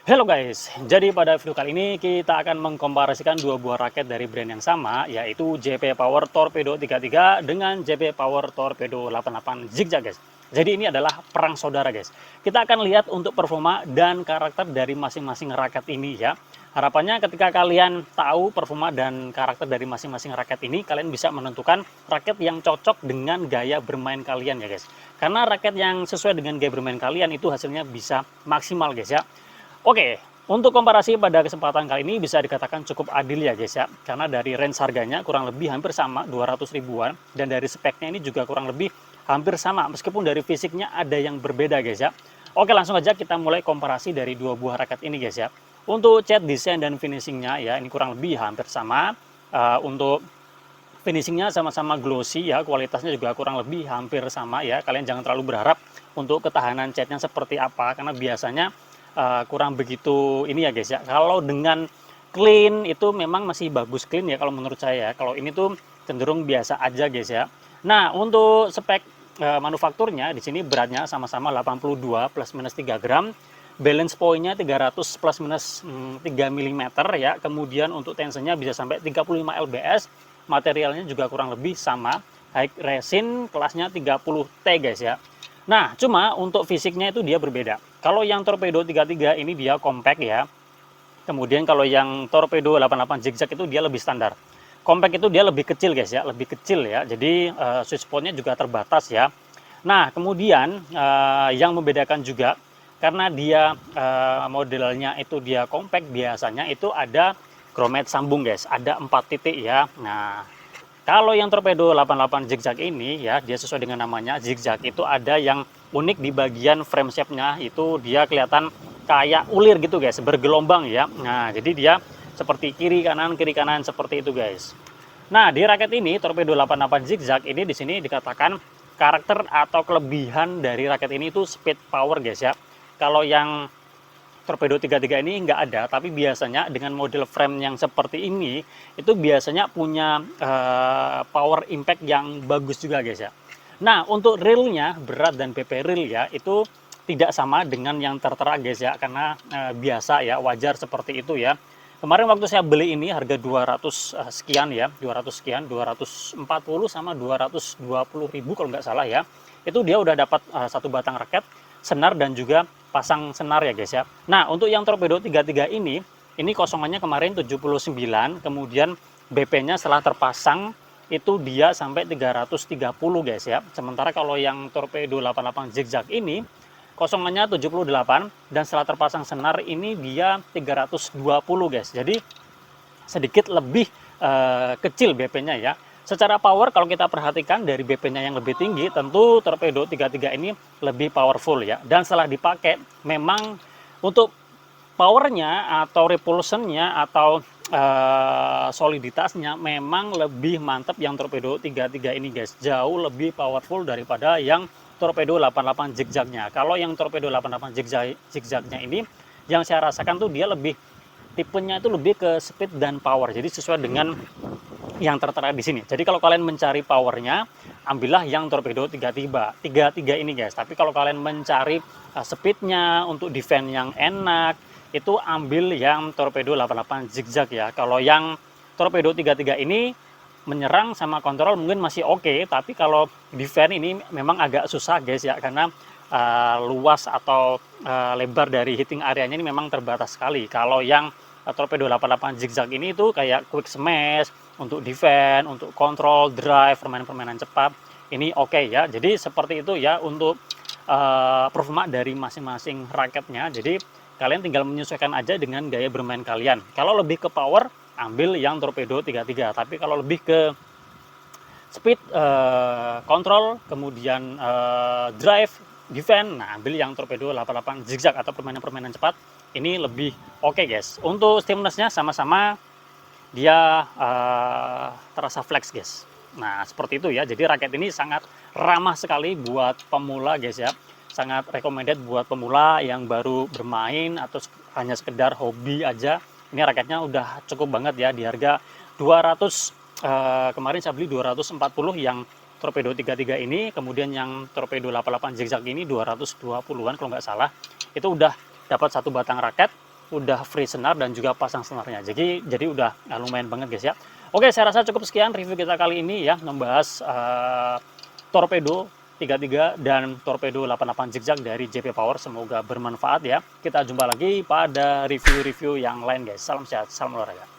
Halo guys, jadi pada video kali ini kita akan mengkomparasikan dua buah raket dari brand yang sama, yaitu JP Power Torpedo 33 dengan JP Power Torpedo 88 Zigzag guys. Jadi ini adalah perang saudara guys. Kita akan lihat untuk performa dan karakter dari masing-masing raket ini ya. Harapannya ketika kalian tahu performa dan karakter dari masing-masing raket ini, kalian bisa menentukan raket yang cocok dengan gaya bermain kalian ya guys. Karena raket yang sesuai dengan gaya bermain kalian itu hasilnya bisa maksimal guys ya. Oke, untuk komparasi pada kesempatan kali ini bisa dikatakan cukup adil ya guys ya. Karena dari range harganya kurang lebih hampir sama, 200 ribuan. Dan dari speknya ini juga kurang lebih hampir sama, meskipun dari fisiknya ada yang berbeda guys ya. Oke, langsung aja kita mulai komparasi dari dua buah raket ini guys ya. Untuk cat, desain, dan finishingnya ya, ini kurang lebih hampir sama. Untuk finishingnya sama-sama glossy ya, kualitasnya juga kurang lebih hampir sama ya. Kalian jangan terlalu berharap untuk ketahanan catnya seperti apa, karena biasanya kurang begitu ini ya guys ya. Kalau dengan clean itu memang masih bagus clean ya kalau menurut saya. Kalau ini tuh cenderung biasa aja guys ya. Nah, untuk spek manufakturnya di sini beratnya sama-sama 82 plus minus 3 gram. Balance point-nya 300 plus minus 3 mm ya. Kemudian untuk tensionnya bisa sampai 35 lbs. Materialnya juga kurang lebih sama. High resin kelasnya 30T guys ya. Nah, cuma untuk fisiknya itu dia berbeda. Kalau yang Torpedo 33 ini dia compact ya. Kemudian kalau yang Torpedo 88 Zigzag itu dia lebih standar. Compact itu dia lebih kecil guys ya, lebih kecil ya. Jadi switch spotnya juga terbatas ya. Nah, kemudian yang membedakan juga karena dia modelnya itu dia compact, biasanya itu ada grommet sambung guys, ada 4 titik ya. Nah, kalau yang Torpedo 88 Zigzag ini ya, dia sesuai dengan namanya Zigzag, itu ada yang unik di bagian frame shape-nya, itu dia kelihatan kayak ulir gitu guys, bergelombang ya. Nah, jadi dia seperti kiri kanan seperti itu guys. Nah, di raket ini Torpedo 88 Zigzag ini di sini dikatakan karakter atau kelebihan dari raket ini itu speed power guys ya. Kalau yang Torpedo 33 ini nggak ada, tapi biasanya dengan model frame yang seperti ini, itu biasanya punya power impact yang bagus juga guys ya. Nah, untuk reelnya, berat dan BP reel ya, itu tidak sama dengan yang tertera guys ya, karena biasa ya, wajar seperti itu ya. Kemarin waktu saya beli ini harga 200 sekian ya, 200 sekian, 240 sama 220 ribu kalau nggak salah ya. Itu dia udah dapat satu batang raket, senar dan juga pasang senar ya guys ya. Nah, untuk yang Torpedo 33 ini kosongannya kemarin 79, kemudian BP-nya setelah terpasang itu dia sampai 330 guys ya. Sementara kalau yang Torpedo 88 Zigzag ini kosongannya 78 dan setelah terpasang senar ini dia 320 guys. Jadi sedikit lebih kecil BP-nya ya. Secara power kalau kita perhatikan dari BP-nya yang lebih tinggi, tentu Torpedo 33 ini lebih powerful ya. Dan setelah dipakai memang untuk powernya atau repulsionnya atau soliditasnya memang lebih mantap yang Torpedo 33 ini guys. Jauh lebih powerful daripada yang Torpedo 88 Zigzagnya. Kalau yang Torpedo 88 Zigzagnya ini yang saya rasakan tuh dia lebih tipenya itu lebih ke speed dan power. Jadi sesuai dengan yang tertera di sini. Jadi kalau kalian mencari powernya, ambillah yang Torpedo 33 ini guys. Tapi kalau kalian mencari speednya untuk defense yang enak, itu ambil yang Torpedo 88 Zigzag ya. Kalau yang Torpedo 33 ini menyerang sama kontrol mungkin masih oke, tapi kalau defense ini memang agak susah guys ya, karena luas atau lebar dari hitting areanya ini memang terbatas sekali. Kalau yang Torpedo 88 Zigzag ini tuh kayak quick smash untuk defense, untuk kontrol, drive, permainan-permainan cepat. Ini oke ya. Jadi seperti itu ya untuk performa dari masing-masing raketnya. Jadi kalian tinggal menyesuaikan aja dengan gaya bermain kalian. Kalau lebih ke power, ambil yang Torpedo 33. Tapi kalau lebih ke speed, kontrol, kemudian drive, defense, nah ambil yang Torpedo 88 Zigzag atau permainan-permainan cepat. Ini lebih oke guys. Untuk stimulusnya sama-sama dia terasa flex guys. Nah seperti itu ya. Jadi raket ini sangat ramah sekali buat pemula guys ya. Sangat recommended buat pemula yang baru bermain atau hanya sekedar hobi aja. Ini raketnya udah cukup banget ya, di harga 200, kemarin saya beli 240 yang Torpedo 33 ini, kemudian yang Torpedo 88 Zigzag ini 220-an kalau nggak salah. Itu udah dapat satu batang raket udah free senar dan juga pasang senarnya. Jadi udah lumayan banget guys ya. Oke, saya rasa cukup sekian review kita kali ini ya, membahas torpedo 33 dan torpedo 88 zigzag dari JP Power. Semoga bermanfaat ya. Kita jumpa lagi pada review-review yang lain guys. Salam sehat, salam olahraga.